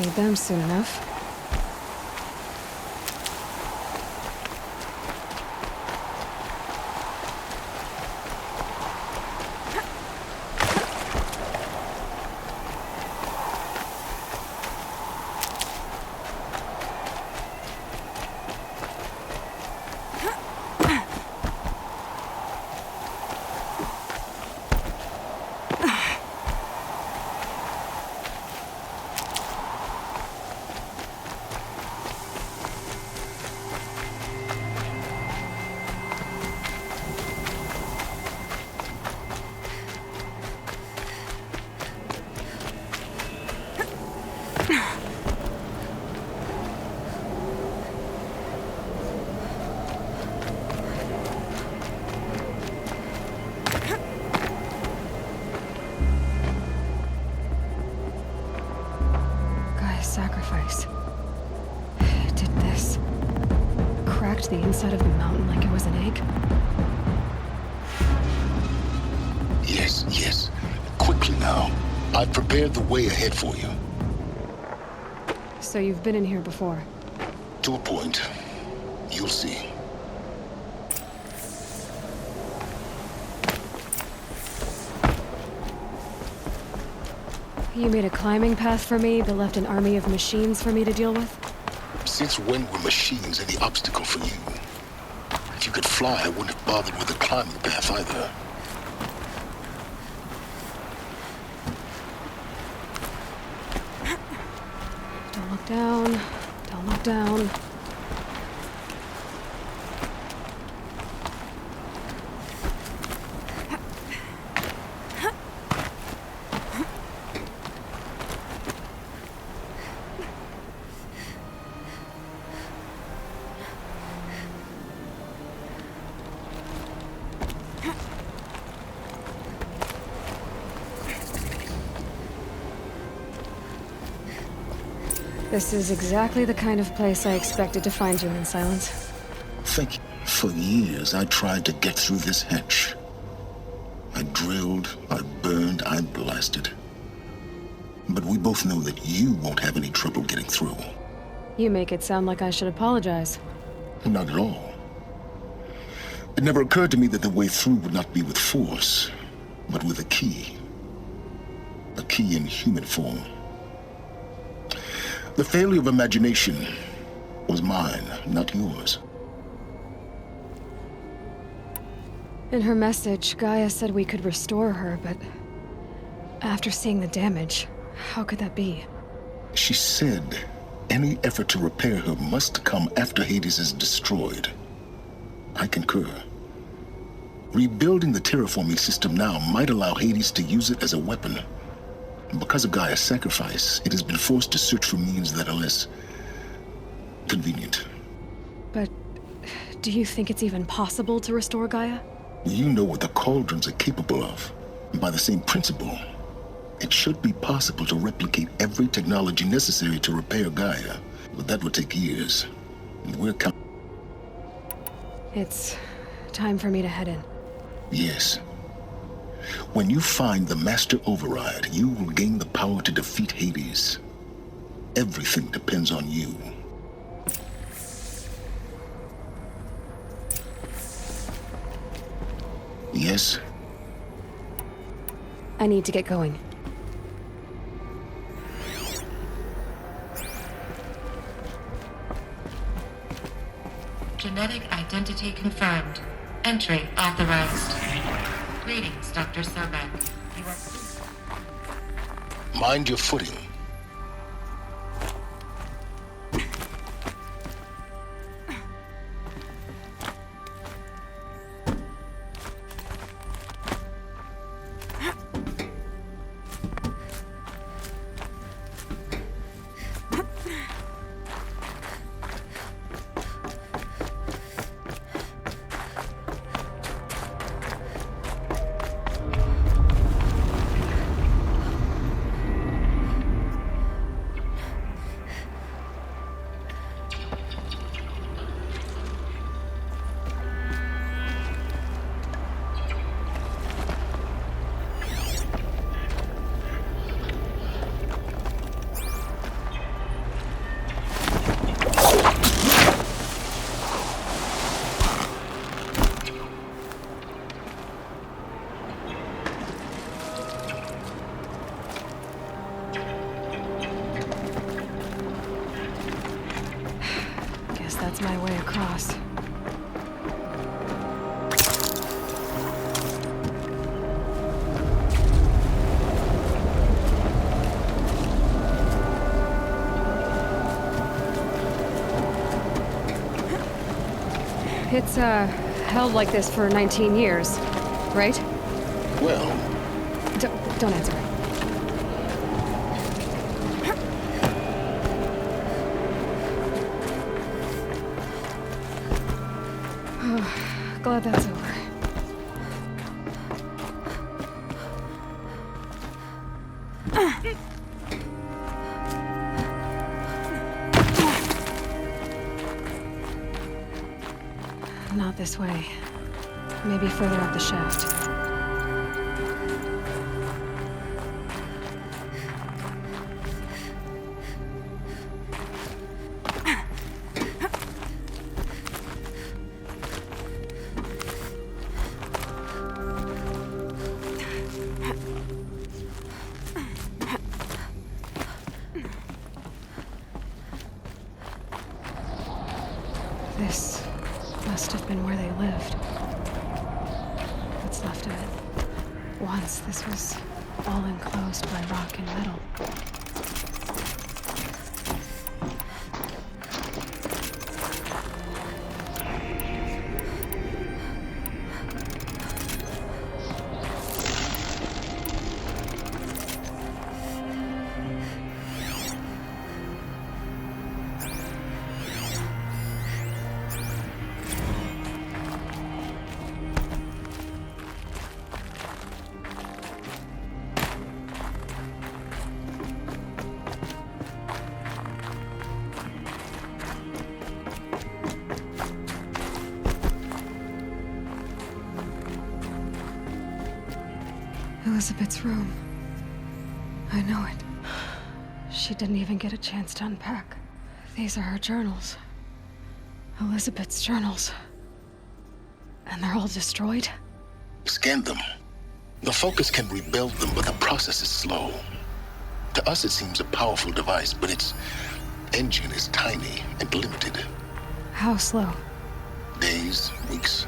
need them soon enough. Sacrifice. It did this. Cracked the inside of the mountain like it was an egg. Yes. Quickly now. I've prepared the way ahead for you. So you've been in here before? To a point. You'll see. You made a climbing path for me, but left an army of machines for me to deal with? Since when were machines any obstacle for you? If you could fly, I wouldn't have bothered with the climbing path either. Don't look down. Don't look down. This is exactly the kind of place I expected to find you in, Silence. Thank you. For years, I tried to get through this hatch. I drilled, I burned, I blasted. But we both know that you won't have any trouble getting through. You make it sound like I should apologize. Not at all. It never occurred to me that the way through would not be with force, but with a key. A key in human form. The failure of imagination was mine, not yours. In her message, Gaia said we could restore her, but after seeing the damage, how could that be? She said any effort to repair her must come after Hades is destroyed. I concur. Rebuilding the terraforming system now might allow Hades to use it as a weapon. Because of Gaia's sacrifice, it has been forced to search for means that are less convenient. But do you think it's even possible to restore Gaia? You know what the Cauldrons are capable of. And by the same principle, it should be possible to replicate every technology necessary to repair Gaia. But that would take years. And we're It's time for me to head in. Yes. When you find the Master Override, you will gain the power to defeat Hades. Everything depends on you. Yes? I need to get going. Genetic identity confirmed. Entry authorized. Greetings, Dr. Sobek. Mind your footing. that's my way across. It's, held like this for 19 years, right? Well, Don't answer. Glad that's over. Not this way. Maybe further up the shaft. This must have been where they lived. What's left of it. Once this was all enclosed by rock and metal. Elizabeth's room. I know it. She didn't even get a chance to unpack. These are her journals. Elizabeth's journals. And they're all destroyed? scan them. The Focus can rebuild them, but the process is slow. To us, it seems a powerful device, but its engine is tiny and limited. How slow? Days, weeks,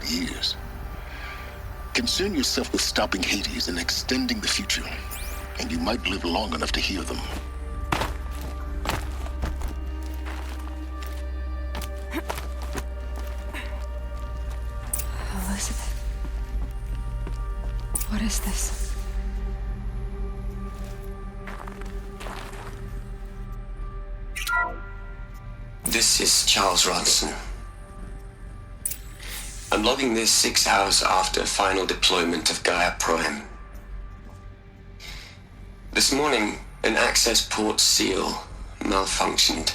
years. Concern yourself with stopping Hades and extending the future, and you might live long enough to hear them. Elizabeth. What is this? This is Charles Ronson. I'm logging this 6 hours after final deployment of Gaia Prime. This morning, an access port seal malfunctioned.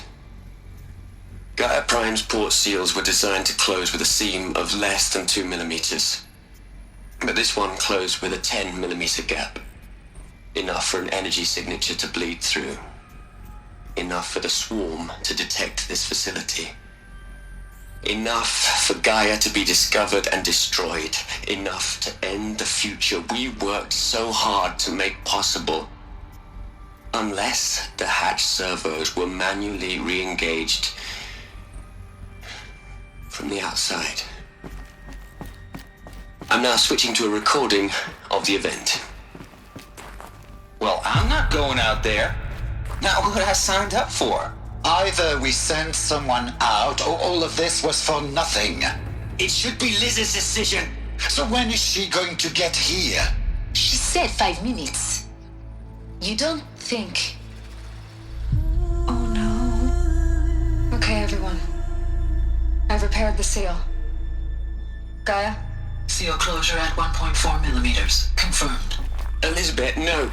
Gaia Prime's port seals were designed to close with a seam of less than 2 millimeters. But this one closed with a 10 millimeter gap. Enough for an energy signature to bleed through. Enough for the swarm to detect this facility. Enough for Gaia to be discovered and destroyed. Enough to end the future we worked so hard to make possible. Unless the hatch servos were manually re-engaged from the outside. I'm now switching to a recording of the event. Well, I'm not going out there. Not what I signed up for. Either we sent someone out, or all of this was for nothing. It should be Liz's decision. So when is she going to get here? She said 5 minutes. You don't think... Oh no. Okay, everyone. I've repaired the seal. Gaia? Seal closure at 1.4 millimeters. Confirmed. Elizabeth, no.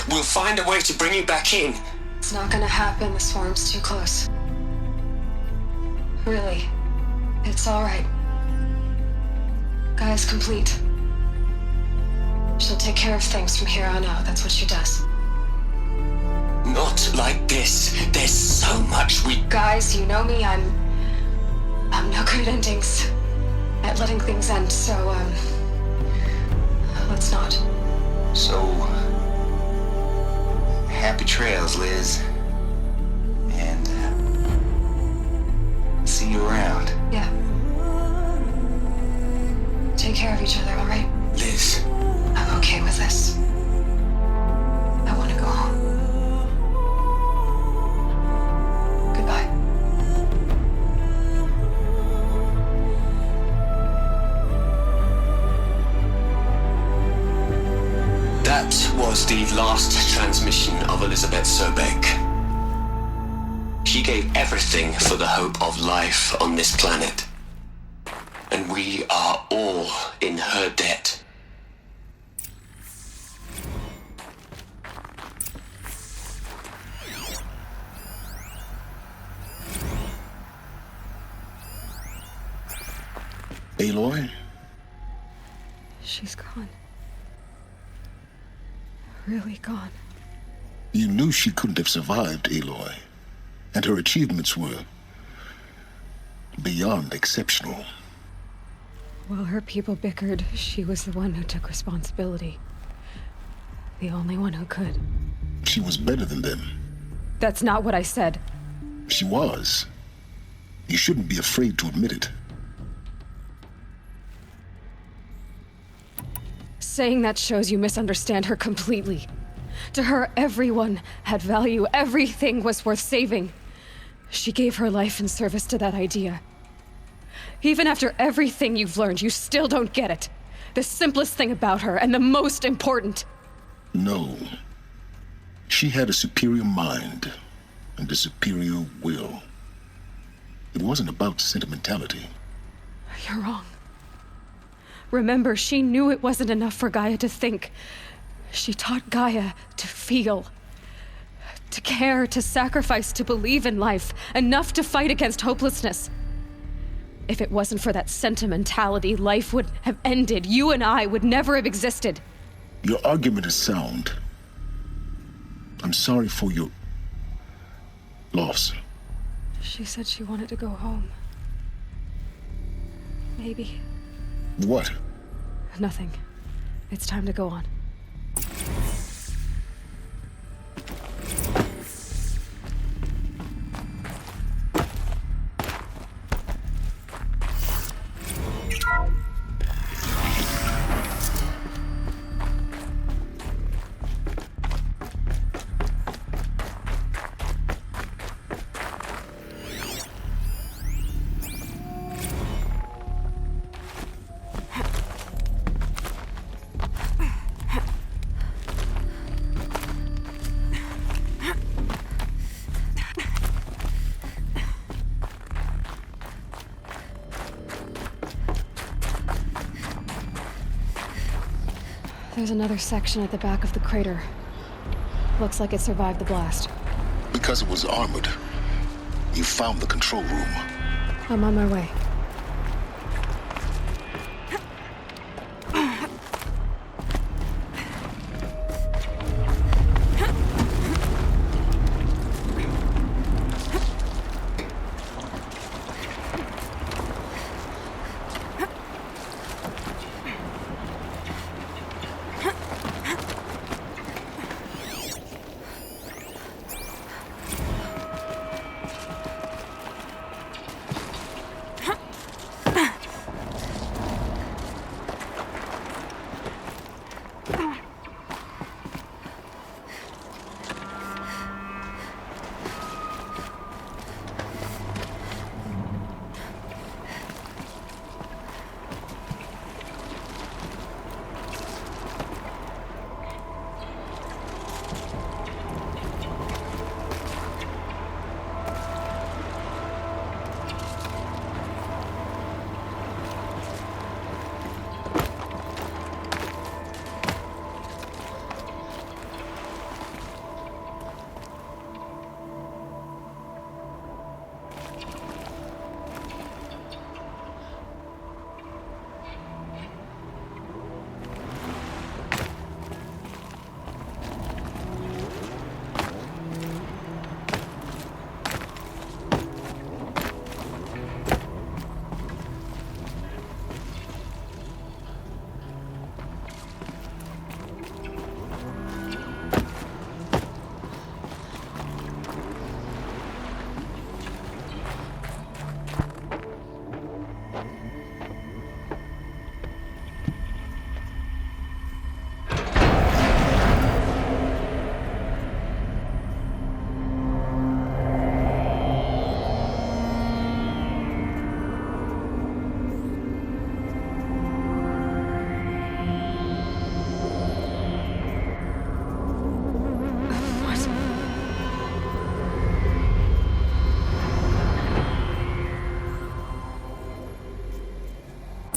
We'll find a way to bring you back in. It's not gonna happen. The swarm's too close. Really. It's alright. Gaia's complete. She'll take care of things from here on out. That's what she does. Not like this. There's so much we... Guys, you know me. I'm no good at endings. At letting things end, so, let's not. So... happy trails, Liz. And... the last transmission of Elizabeth Sobek. She gave everything for the hope of life on this planet. And we are all in her debt. Aloy? She's gone. Really gone. You knew she couldn't have survived, Aloy. And her achievements were beyond exceptional. While her people bickered, she was the one who took responsibility. The only one who could. She was better than them. That's not what I said. She was. You shouldn't be afraid to admit it. Saying that shows you misunderstand her completely. To her, everyone had value. Everything was worth saving. She gave her life in service to that idea. Even after everything you've learned, you still don't get it. The simplest thing about her, and the most important. No. She had a superior mind and a superior will. It wasn't about sentimentality. You're wrong. Remember, she knew it wasn't enough for Gaia to think. She taught Gaia to feel. To care, to sacrifice, to believe in life. Enough to fight against hopelessness. If it wasn't for that sentimentality, life would have ended. You and I would never have existed. Your argument is sound. I'm sorry for your loss. She said she wanted to go home. Maybe. What? Nothing. It's time to go on. There's another section at the back of the crater. Looks like it survived the blast. Because it was armored. You found the control room. I'm on my way.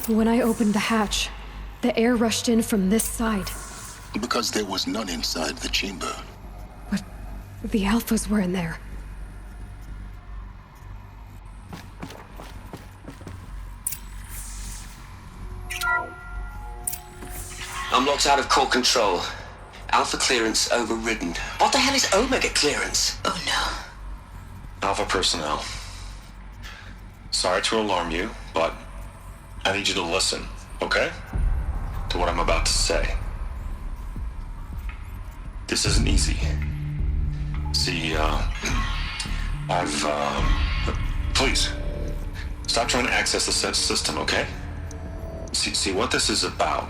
When I opened the hatch, the air rushed in from this side. Because there was none inside the chamber. But the Alphas were in there. I'm locked out of core control. Alpha clearance overridden. What the hell is Omega clearance? Oh no. Alpha personnel. Sorry to alarm you, but I need you to listen, okay? To what I'm about to say. This isn't easy. See, please, stop trying to access the system, okay? See, what this is about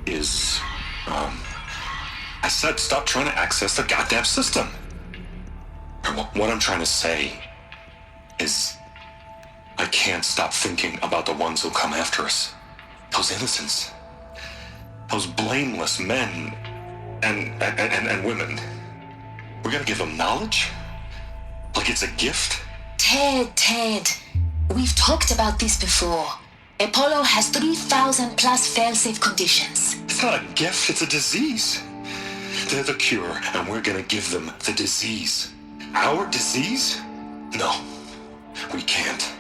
is, I said stop trying to access the goddamn system. And what I'm trying to say is, I can't stop thinking about the ones who'll come after us. Those innocents. Those blameless men and women. We're gonna give them knowledge? Like it's a gift? Ted. We've talked about this before. Apollo has 3,000 plus fail-safe conditions. It's not a gift, it's a disease. They're the cure, and we're gonna give them the disease. Our disease? No, we can't.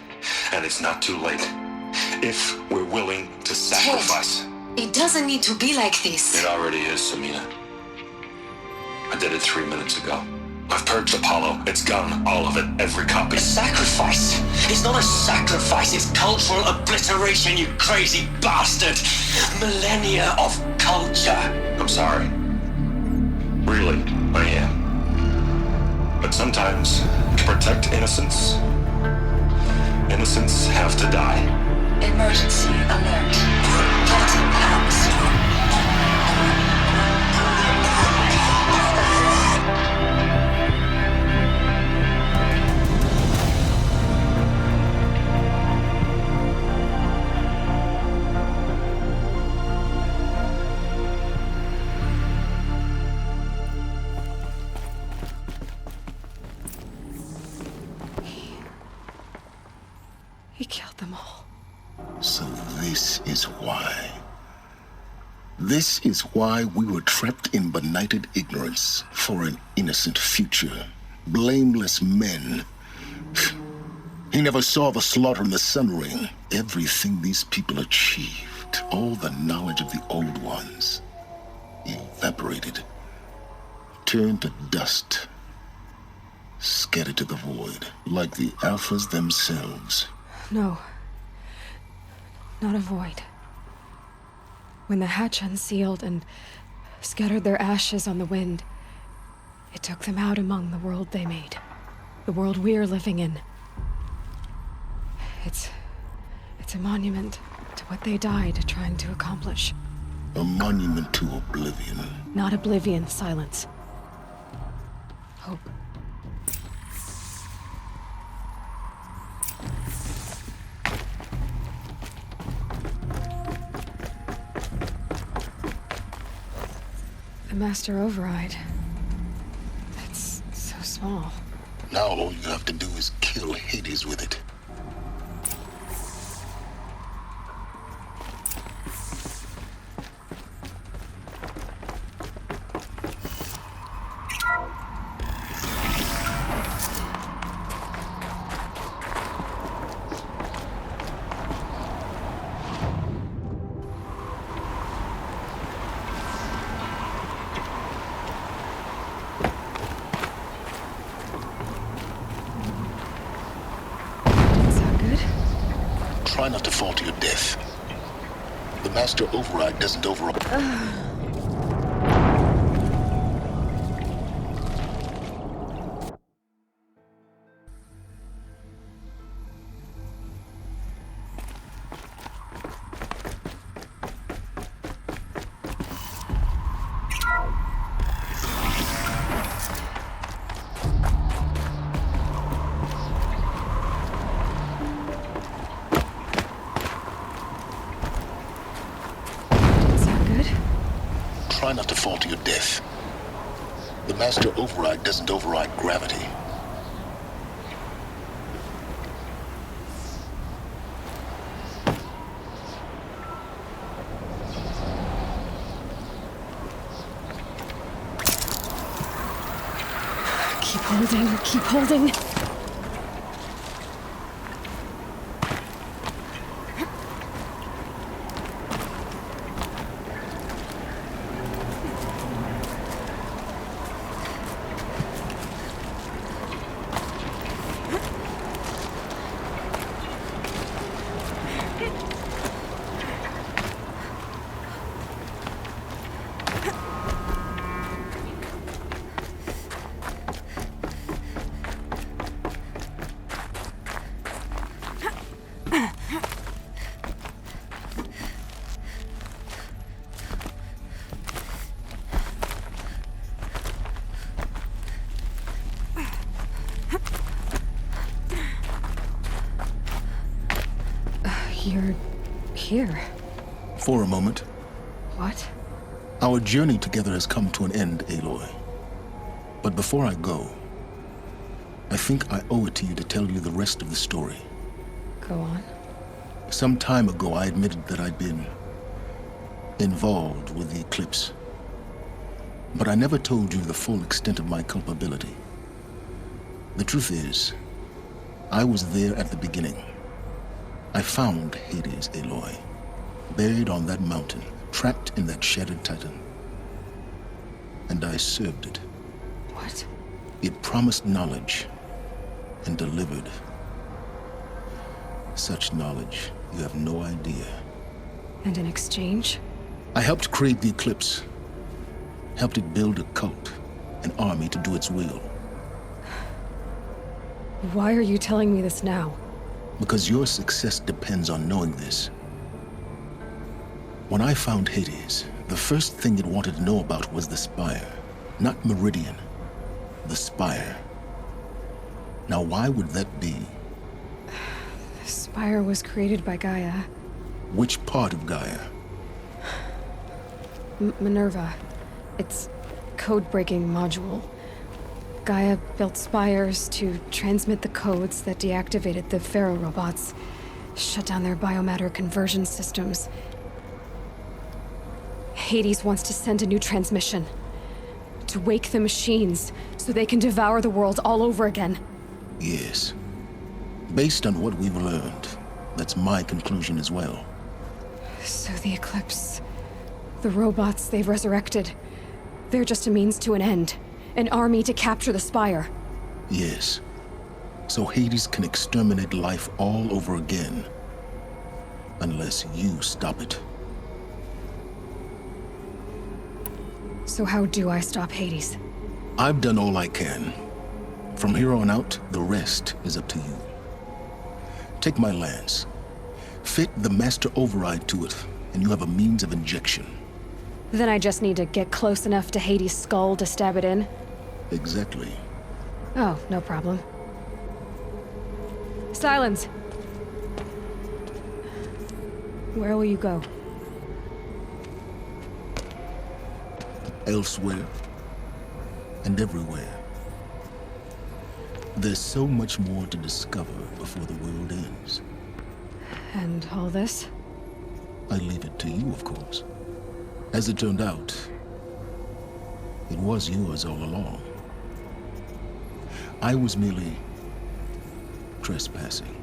And it's not too late. If we're willing to sacrifice. Ted, it doesn't need to be like this. It already is, Samina. I did it 3 minutes ago. I've purged Apollo. It's gone. All of it. Every copy. A sacrifice? It's not a sacrifice, it's cultural obliteration, you crazy bastard! Millennia of culture! I'm sorry. Really, I am. But sometimes, to protect innocence, innocents have to die. Emergency alert. Captain House. He killed them all. So this is why. This is why we were trapped in benighted ignorance for an innocent future. Blameless men. He never saw the slaughter in the Sun Ring. Everything these people achieved, all the knowledge of the old ones, evaporated, turned to dust, scattered to the void, like the Alphas themselves. No. Not a void. When the hatch unsealed and scattered their ashes on the wind, it took them out among the world they made. The world we're living in. It's a monument to what they died trying to accomplish. A monument to oblivion. Not oblivion, silence. Hope. The Master Override. It's so small. Now all you have to do is kill Hades with it. Try not to fall to your death. The Master Override doesn't override. Try not to fall to your death. The Master Override doesn't override gravity. holding, keep holding. You're here. For a moment. What? Our journey together has come to an end, Aloy. But before I go, I think I owe it to you to tell you the rest of the story. Go on. Some time ago, I admitted that I'd been involved with the Eclipse. But I never told you the full extent of my culpability. The truth is, I was there at the beginning. I found Hades, Aloy, buried on that mountain, trapped in that shattered titan. And I served it. What? It promised knowledge and delivered. Such knowledge, you have no idea. And in exchange? I helped create the Eclipse. Helped it build a cult, an army to do its will. Why are you telling me this now? Because your success depends on knowing this. When I found Hades, the first thing it wanted to know about was the Spire. Not Meridian. The Spire. Now why would that be? The Spire was created by Gaia. Which part of Gaia? Minerva. Its code-breaking module. Gaia built spires to transmit the codes that deactivated the Pharaoh robots, shut down their biomatter conversion systems. Hades wants to send a new transmission. To wake the machines, so they can devour the world all over again. Yes. Based on what we've learned, that's my conclusion as well. So the Eclipse, the robots they've resurrected, they're just a means to an end. An army to capture the Spire. Yes. So Hades can exterminate life all over again. Unless you stop it. So how do I stop Hades? I've done all I can. From here on out, the rest is up to you. Take my lance. Fit the master override to it, and you have a means of injection. Then I just need to get close enough to Hades' skull to stab it in? Exactly. Oh, no problem. Silence! Where will you go? Elsewhere. And everywhere. There's so much more to discover before the world ends. And all this? I leave it to you, of course. As it turned out, it was yours all along. I was merely trespassing.